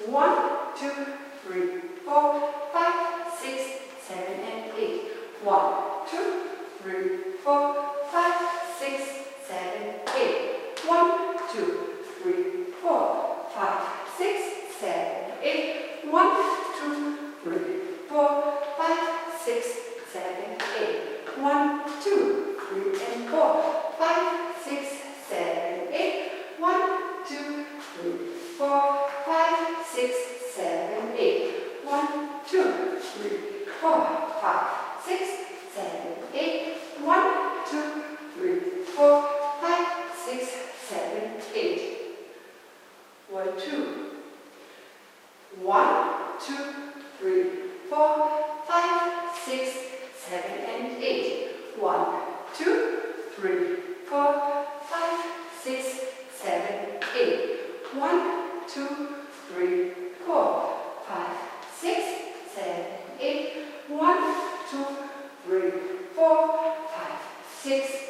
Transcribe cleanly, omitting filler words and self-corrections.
1, 2, 3, 4, 5, 6, 7, and 8. 1, 2, 3, 4, 5, 6, 7, 8. 1, 2, 3, 4, 5, 6, 7, 8. 1, 2, 3, 4, 5, 6, 7, 8. 1, 2, 3, and 4, 5, 6, 7, 8. 1, 2, 3, 4, 5, 6, 7, 8. 1, 2, 3, 4, 5, 6, 7, 8. 1, 2, 3, 4, 5, 6, 7, 8. 1, 2. 1, 2, 3, 4, 5, 6, 7, and 8. 1, 2, 3, 4, 5, 6, 7, 8. 1, 2, 3, 4, 5, 6, 7, 8. 1, 2, 3, 4, 5, 6,